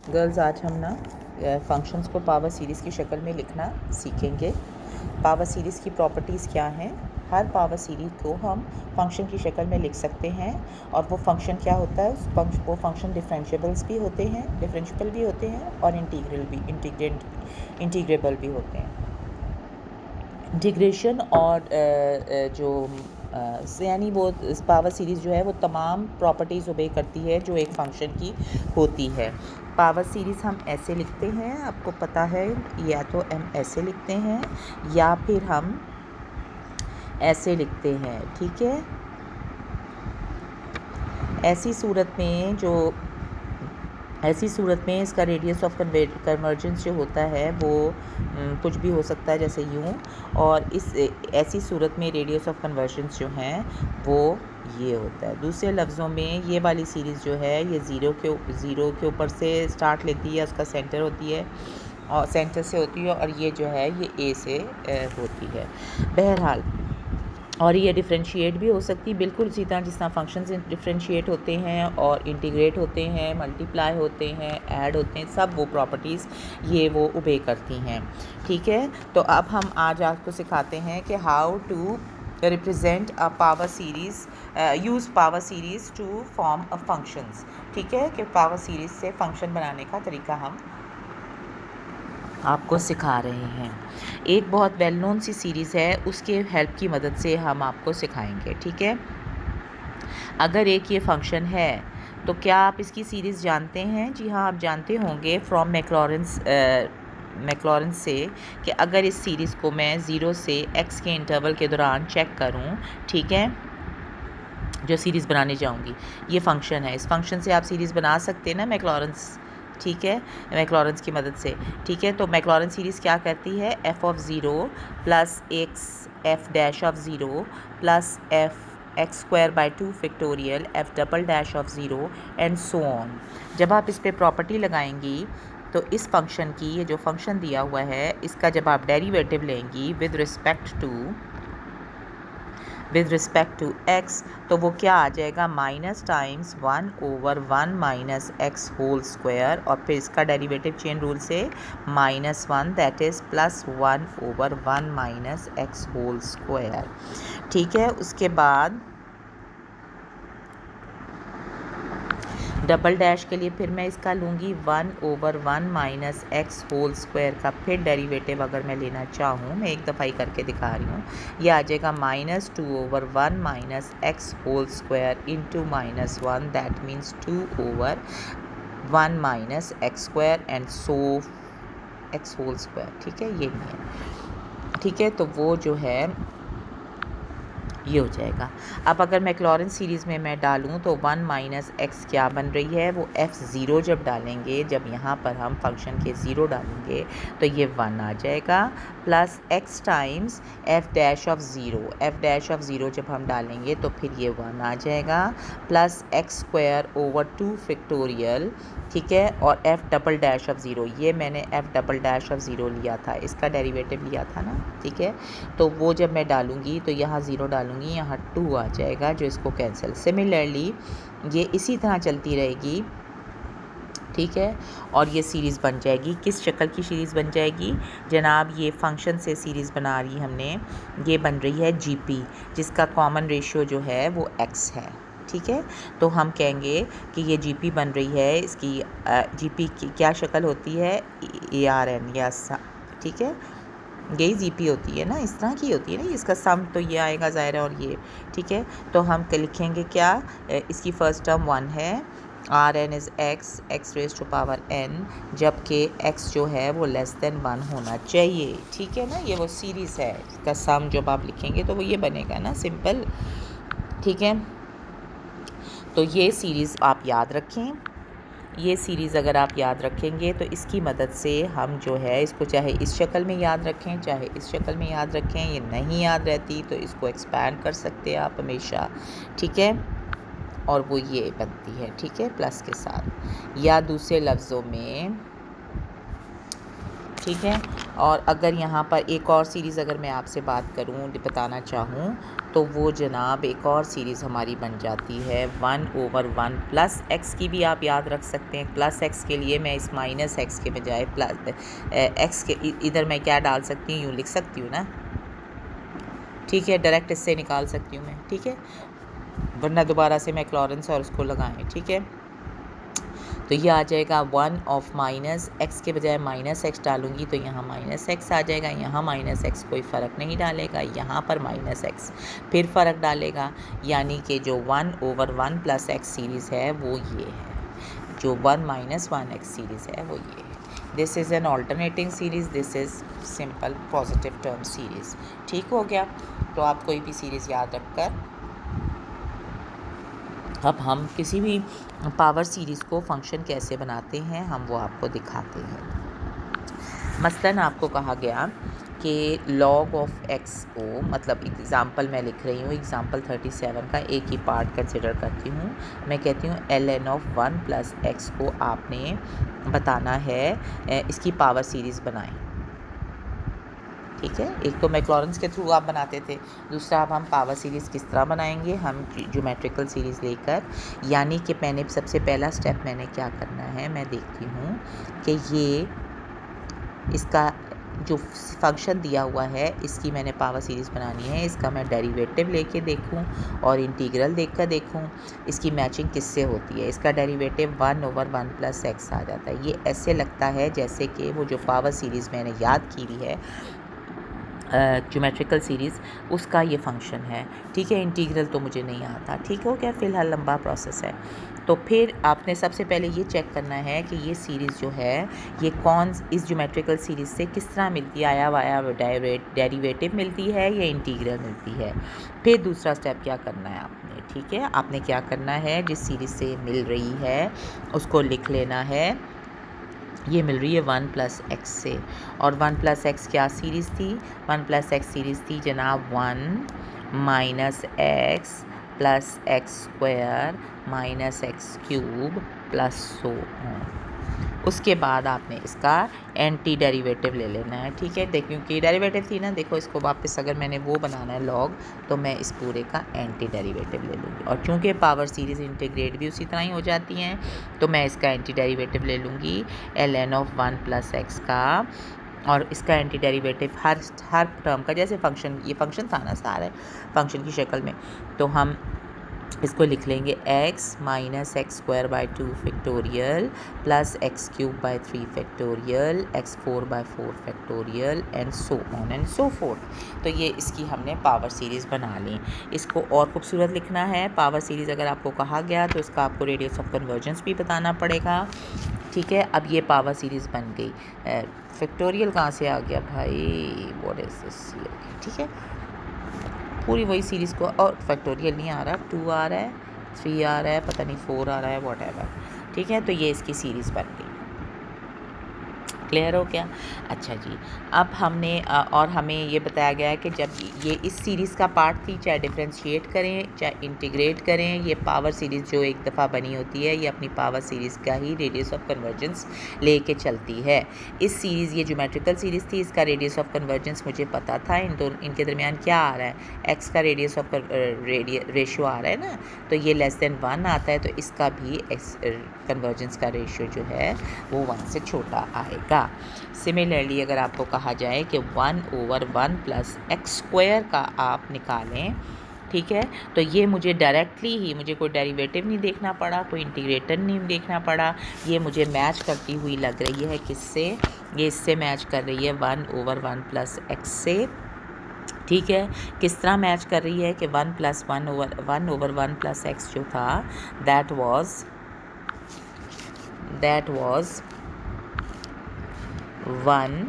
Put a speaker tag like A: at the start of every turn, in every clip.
A: Girls आज हम ना फंक्शंस को पावर सीरीज़ की शक्ल में लिखना सीखेंगे। पावर सीरीज़ की प्रॉपर्टीज़ क्या हैं? हर पावर सीरीज़ को हम फंक्शन की शक्ल में लिख सकते हैं और वो फंक्शन क्या होता है, वो फंक्शन डिफरेंशिएबल भी होते हैं और इंटीग्रेबल भी होते हैं। इंटीग्रेशन और यानी वो पावर सीरीज़ जो है वो तमाम प्रॉपर्टीज़ ओबे करती है जो एक फंक्शन की होती है। पावर सीरीज़ हम ऐसे लिखते हैं, आपको पता है, या तो हम ऐसे लिखते हैं या फिर हम ऐसे लिखते हैं, ठीक है। ऐसी सूरत में इसका रेडियस ऑफ कन्वर्जेंस जो होता है वो कुछ भी हो सकता है, जैसे यूँ, और ऐसी सूरत में रेडियस ऑफ कन्वर्जेंस जो है वो ये होता है। दूसरे लफ्ज़ों में ये वाली सीरीज़ जो है ये ज़ीरो के ऊपर से स्टार्ट लेती है, उसका सेंटर होती है और सेंटर से होती है, और ये जो है ये ए से होती है। बहरहाल, और ये डिफरेंशिएट भी हो सकती है बिल्कुल उसी तरह जिस तरह फंक्शंस डिफरेंशिएट होते हैं और इंटीग्रेट होते हैं, मल्टीप्लाई होते हैं, ऐड होते हैं, सब वो प्रॉपर्टीज़ ये वो ओबे करती हैं, ठीक है। तो अब हम आज आपको सिखाते हैं कि how to represent a power series, use power series to form a functions, ठीक है, कि पावर सीरीज़ से फंक्शन बनाने का तरीका हम आपको सिखा रहे हैं। एक बहुत वेल नोन सी सीरीज़ है, उसके हेल्प की मदद से हम आपको सिखाएंगे, ठीक है। अगर एक ये फंक्शन है तो क्या आप इसकी सीरीज़ जानते हैं? जी हाँ, आप जानते होंगे फ्रॉम मैक्लॉरेंस से कि अगर इस सीरीज़ को मैं 0 से x के इंटरवल के दौरान चेक करूं, ठीक है, जो सीरीज़ बनाने जाऊंगी ये फंक्शन है, इस फंक्शन से आप सीरीज़ बना सकते हैं ना मैक्लॉरेंस, ठीक है, मैक्लॉरेंस की मदद से, ठीक है। तो मैक्लॉरेंस सीरीज़ क्या करती है? f of zero plus f dash of zero plus x square by 2 factorial f double dash of zero and so on. जब आप इस पर प्रॉपर्टी लगाएंगी तो इस फंक्शन की, ये जो फंक्शन दिया हुआ है, इसका जब आप डेरिवेटिव लेंगी विद रिस्पेक्ट टू x, तो वो क्या आ जाएगा? Minus times 1/1 minus x whole square, और फिर इसका डेरिवेटिव चेन रूल से -1, that is +1/1 minus x whole square, ठीक है। उसके बाद डबल डैश के लिए फिर मैं इसका लूँगी 1/1 माइनस एक्स होल स्क्वायर का फिर डेरिवेटिव अगर मैं लेना चाहूँ, मैं एक दफ़ा ही करके दिखा रही हूँ, ये आ जाएगा -2/1 minus x whole square into -1, that means 2/1 minus x square and so x whole square, ठीक है, ये नहीं है, ठीक है। तो वो जो है ये हो जाएगा। अब अगर मैक्लॉरेंस सीरीज़ में मैं डालूँ तो 1 माइनस एक्स क्या बन रही है? वो f0 जब डालेंगे, जब यहाँ पर हम फंक्शन के 0 डालेंगे तो ये 1 आ जाएगा, plus x times f dash of zero जब हम डालेंगे तो फिर ये 1 आ जाएगा, plus x square over 2 factorial, ठीक है, और f double dash of zero, ये मैंने f double dash of zero लिया था, इसका डेरिवेटिव लिया था ना, ठीक है। तो वो जब मैं डालूँगी तो यहाँ 0 डालूँगी, यहाँ 2 आ जाएगा जो इसको कैंसिल। सिमिलरली ये इसी तरह चलती रहेगी, ठीक है, और ये सीरीज़ बन जाएगी। किस शक्ल की सीरीज़ बन जाएगी जनाब? ये फंक्शन से सीरीज़ बना रही हमने, ये बन रही है GP, जिसका कॉमन रेशियो जो है वो x है, ठीक है। तो हम कहेंगे कि ये GP बन रही है, इसकी GP की क्या शक्ल होती है? ARN, या ठीक है, यही GP होती है ना, इस तरह की होती है ना, इसका सम तो ये आएगा ज़ाहिर है, और ये, ठीक है। तो हम लिखेंगे क्या? इसकी फ़र्स्ट टर्म 1 है, Rn is x raise to power n, जबकि x जो है वो लेस देन 1 होना चाहिए, ठीक है ना। ये वो सीरीज़ है, इसका सम जब आप लिखेंगे तो वो ये बनेगा ना, सिंपल, ठीक है। तो ये सीरीज़ आप याद रखें। ये सीरीज़ अगर आप याद रखेंगे तो इसकी मदद से हम जो है इसको चाहे इस शक्ल में याद रखें, चाहे इस शक्ल में याद रखें, ये नहीं याद रहती तो इसको एक्सपैंड कर सकते हैं आप हमेशा, ठीक है, और वो ये बनती है, ठीक है, प्लस के साथ। या दूसरे लफ्ज़ों में ठीक है। और अगर यहाँ पर एक और सीरीज़ अगर मैं आपसे बात करूँ, बताना चाहूँ, तो वो जनाब एक और सीरीज़ हमारी बन जाती है 1/1 प्लस एक्स की भी आप याद रख सकते हैं। प्लस एक्स के लिए मैं इस माइनस एक्स के बजाय प्लस एक्स के इधर मैं क्या डाल सकती हूँ, यूँ लिख सकती हूँ ना, ठीक है, डायरेक्ट इससे निकाल सकती हूँ मैं, ठीक है, वरना दोबारा से मैं क्लोरेंस और उसको लगाएं, ठीक है। तो ये आ जाएगा 1 ऑफ माइनस एक्स के बजाय माइनस एक्स डालूंगी तो यहाँ माइनस एक्स आ जाएगा, यहाँ माइनस एक्स कोई फ़र्क नहीं डालेगा, यहाँ पर माइनस एक्स फिर फ़र्क डालेगा, यानी कि जो 1/1 प्लस एक्स सीरीज़ है वो ये है, जो 1 - 1 एक्स सीरीज़ है वो ये है। This is an alternating series, this is simple positive term series. ठीक हो गया। तो आप कोई भी सीरीज़ याद रखकर अब हम किसी भी पावर सीरीज़ को फंक्शन कैसे बनाते हैं हम वो आपको दिखाते हैं। मसलन आपको कहा गया कि log ऑफ x को, मतलब एग्ज़ाम्पल मैं लिख रही हूँ, एग्ज़ाम्पल 37 का एक ही पार्ट कंसिडर करती हूँ। मैं कहती हूँ ln ऑफ 1 प्लस एक्स को आपने बताना है, इसकी पावर सीरीज़ बनाएं, ठीक है। एक तो मैक्लॉरेंस के थ्रू आप बनाते थे, दूसरा अब हम पावर सीरीज़ किस तरह बनाएंगे, हम ज्योमेट्रिकल सीरीज़ लेकर, यानी कि मैंने सबसे पहला स्टेप मैंने क्या करना है, मैं देखती हूँ कि ये इसका जो फंक्शन दिया हुआ है इसकी मैंने पावर सीरीज़ बनानी है, इसका मैं डेरिवेटिव लेके देखूं और इंटीग्रल देखकर देखूं इसकी मैचिंग किससे होती है। इसका डेरिवेटिव 1/1 प्लस एक्स आ जाता है। ये ऐसे लगता है जैसे कि वो जो पावर सीरीज़ मैंने याद की हुई है ज्योमेट्रिकल सीरीज़, उसका ये फंक्शन है, ठीक है। इंटीग्रल तो मुझे नहीं आता, ठीक हो गया, फ़िलहाल लंबा प्रोसेस है। तो फिर आपने सबसे पहले ये चेक करना है कि ये सीरीज़ जो है ये कौन इस ज्योमेट्रिकल सीरीज़ से किस तरह मिलती है, आया वाया डेरिवेटिव मिलती है या इंटीग्रल मिलती है। फिर दूसरा स्टेप क्या करना है आपने, ठीक है, आपने क्या करना है, जिस सीरीज़ से मिल रही है उसको लिख लेना है। ये मिल रही है 1 प्लस एक्स से, और 1 प्लस एक्स क्या सीरीज़ थी, 1 प्लस एक्स सीरीज़ थी जनाब 1 minus x plus x square minus x cube plus so. उसके बाद आपने इसका एंटी डेरिवेटिव ले लेना है, ठीक है। देखिए क्योंकि डेरिवेटिव थी ना, देखो इसको वापस अगर मैंने वो बनाना है लॉग, तो मैं इस पूरे का एंटी डेरिवेटिव ले लूँगी, और चूँकि पावर सीरीज़ इंटीग्रेट भी उसी तरह ही हो जाती हैं तो मैं इसका एंटी डेरिवेटिव ले लूँगी ln ऑफ 1 प्लस एक्स का, और इसका एंटी डेरिवेटिव हर टर्म का, जैसे फंक्शन, ये फंक्शन था ना सारे फंक्शन की शक्ल में, तो हम इसको लिख लेंगे x minus x square by 2 factorial plus x cube by 3 factorial x4 by 4 factorial and so on and so fourth. तो ये इसकी हमने पावर सीरीज़ बना ली। इसको और खूबसूरत लिखना है पावर सीरीज़ अगर आपको कहा गया तो इसका आपको रेडियस ऑफ कन्वर्जेंस भी बताना पड़ेगा, ठीक है। अब ये पावर सीरीज़ बन गई। फैक्टोरियल कहाँ से आ गया भाई, व्हाट इज दिस, ठीक है, पूरी वही सीरीज़ को, और फैक्टोरियल नहीं आ रहा, 2 आ रहा है, 3 आ रहा है, पता नहीं 4 आ रहा है, वॉट एवर, ठीक है। तो ये इसकी सीरीज़ बन गई। क्लियर हो गया। अच्छा जी, अब हमने और हमें ये बताया गया है कि जब ये इस सीरीज़ का पार्ट थी, चाहे डिफ्रेंशिएट करें चाहे इंटीग्रेट करें, ये पावर सीरीज़ जो एक दफ़ा बनी होती है ये अपनी पावर सीरीज़ का ही रेडियस ऑफ कन्वर्जेंस लेके चलती है। इस सीरीज़, ये ज्योमेट्रिकल सीरीज़ थी, इसका रेडियस ऑफ कन्वर्जेंस मुझे पता था, इनके दरमियान क्या आ रहा है, एक्स का रेडियस ऑफ रेशियो आ रहा है ना, तो ये लेस देन 1 आता है, तो इसका भी एक्स कन्वर्जेंस का रेशियो जो है वो 1 से छोटा आएगा। सिमिलरली अगर आपको कहा जाए कि 1/1 प्लस एक्स स्क्वायर का आप निकालें, ठीक है, तो ये मुझे डायरेक्टली ही, मुझे कोई डेरिवेटिव नहीं देखना पड़ा, कोई इंटीग्रेटर नहीं देखना पड़ा, ये मुझे मैच करती हुई लग रही है किससे, ये इससे मैच कर रही है 1/1 प्लस एक्स से, ठीक है। किस तरह मैच कर रही है कि 1 + 1/1 प्लस एक्स जो था that was 1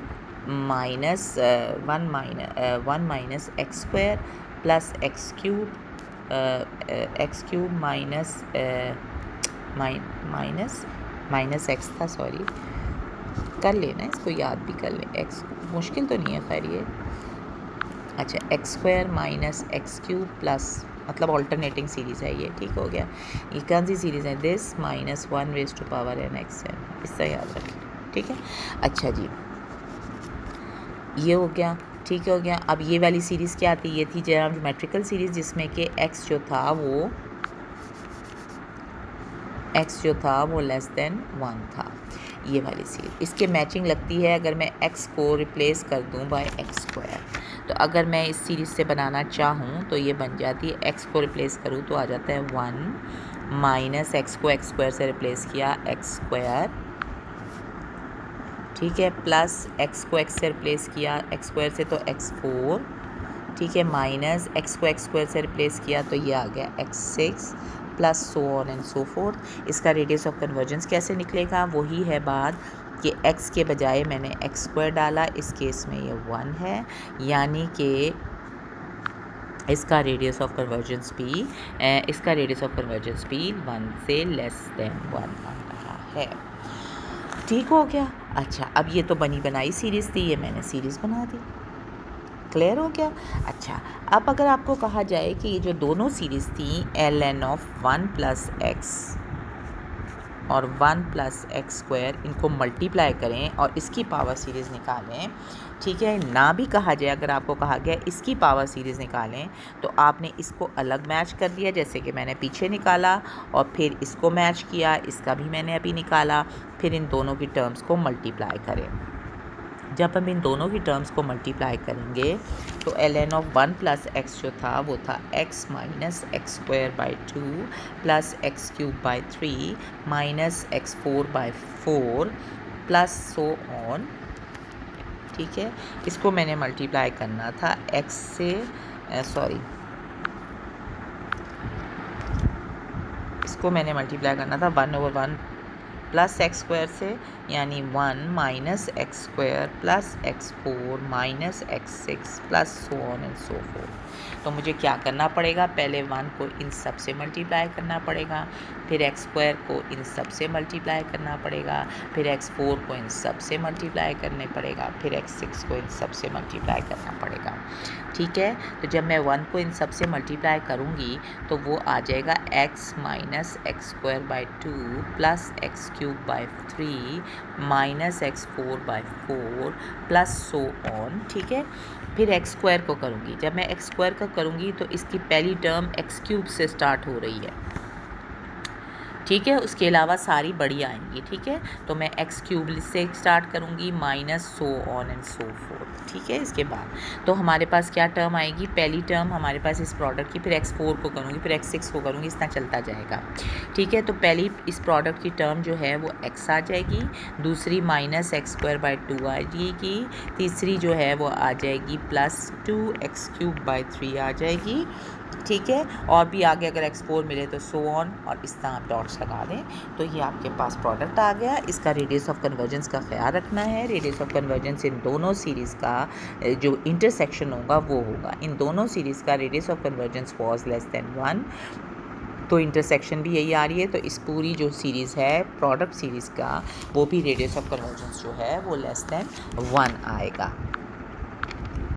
A: minus x square plus x cube minus x था, सॉरी, कर लेना, इसको याद भी कर लें, एक्स मुश्किल तो नहीं है, खैर ये अच्छा, x square minus x cube plus, मतलब ऑल्टरनेटिंग सीरीज़ है ये, ठीक हो गया। ये कौन सी सीरीज़ है, this -1 raised to power n x n, इससे याद रखें, ठीक है। अच्छा जी, ये हो गया, ठीक हो गया। अब ये वाली सीरीज़ क्या थी? ये थी ज्योमेट्रिकल सीरीज़ जिसमें कि x जो था वो लेस देन 1 था, ये वाली सीरीज़। इसके मैचिंग लगती है अगर मैं x को रिप्लेस कर दूं बाय एक्स स्क्वायर। तो अगर मैं इस सीरीज़ से बनाना चाहूँ तो ये बन जाती है, x को रिप्लेस करूँ तो आ जाता है 1 माइनस x को एक्स स्क्वायर से रिप्लेस किया एक्स स्क्वायर, ठीक है, प्लस x को x से रिप्लेस किया एक्स स्क्वायर से तो x4, ठीक है, माइनस x को एक्स स्क्वायर से रिप्लेस किया तो ये आ गया x6 plus so on and so fourth. इसका रेडियस ऑफ कन्वर्जेंस कैसे निकलेगा? वही है बात कि x के बजाय मैंने एक्स स्क्वायर डाला, इस केस में ये 1 है, यानी कि इसका रेडियस ऑफ कन्वर्जेंस भी 1 से लेस देन 1 आ रहा है। ठीक हो गया। अच्छा, अब ये तो बनी बनाई सीरीज़ थी, ये मैंने सीरीज़ बना दी। क्लियर हो गया? अच्छा, अब अगर आपको कहा जाए कि ये जो दोनों सीरीज़ थी ln ऑफ 1 प्लस एक्स और 1 प्लस एक्स स्क्वायर, इनको मल्टीप्लाई करें और इसकी पावर सीरीज़ निकालें, ठीक है, ना भी कहा जाए, अगर आपको कहा गया इसकी पावर सीरीज़ निकालें तो आपने इसको अलग मैच कर दिया, जैसे कि मैंने पीछे निकाला, और फिर इसको मैच किया, इसका भी मैंने अभी निकाला, फिर इन दोनों की टर्म्स को मल्टीप्लाई करें। जब हम इन दोनों की टर्म्स को मल्टीप्लाई करेंगे तो ln ऑफ 1 प्लस एक्स जो था वो था x minus x square by 2 plus x cube by 3 minus x4 by 4 plus so on, ठीक है। इसको मैंने मल्टीप्लाई करना था x से, इसको मैंने मल्टीप्लाई करना था 1/1 प्लस एक्स स्क्वायर से, यानी 1 minus x square plus x4 minus x6 plus so on and so fourth. तो मुझे क्या करना पड़ेगा? पहले 1 को इन सब से मल्टीप्लाई करना पड़ेगा, फिर एक्स स्क्वायर को इन सब से मल्टीप्लाई करना पड़ेगा, फिर x4 को इन सब से मल्टीप्लाई करने पड़ेगा, फिर x6 को इन सब से मल्टीप्लाई करना पड़ेगा, ठीक है। तो जब मैं 1 को इन सब से मल्टीप्लाई करूँगी तो वो आ जाएगा x minus x square by 2 plus x cube by 3 minus x4 by 4 plus so on, ठीक है। फिर एक्स स्क्वायर को करूँगी, जब मैं एक्स स्क्वायर का करूँगी तो इसकी पहली टर्म एक्स क्यूब से स्टार्ट हो रही है, ठीक है, उसके अलावा सारी बड़ी आएंगी, ठीक है। तो मैं एक्स क्यूब से स्टार्ट करूँगी minus so on and so fourth, ठीक है। इसके बाद तो हमारे पास क्या टर्म आएगी? पहली टर्म हमारे पास इस प्रोडक्ट की, फिर x4 को करूँगी, फिर x6 को करूँगी, इस तरह चलता जाएगा, ठीक है। तो पहली इस प्रोडक्ट की टर्म जो है वो x आ जाएगी, दूसरी माइनस एक्स स्क्वायर बाई 2 आ जाएगी, तीसरी जो है वो आ जाएगी प्लस 2x क्यूब बाई 3 आ जाएगी, ठीक है। और भी आगे अगर x4 मिले तो सो ऑन, और इस तरह आप डॉट्स लगा दें तो ये आपके पास प्रोडक्ट आ गया। इसका रेडियस ऑफ कन्वर्जेंस का ख्याल रखना है। रेडियस ऑफ कन्वर्जेंस इन दोनों सीरीज़ का जो इंटरसेक्शन होगा वो होगा, इन दोनों सीरीज़ का radius of convergence was less than 1, तो इंटरसेक्शन भी यही आ रही है। तो इस पूरी जो सीरीज़ है प्रोडक्ट सीरीज़ का, वो भी रेडियस ऑफ कन्वर्जेंस जो है वो लेस देन 1 आएगा।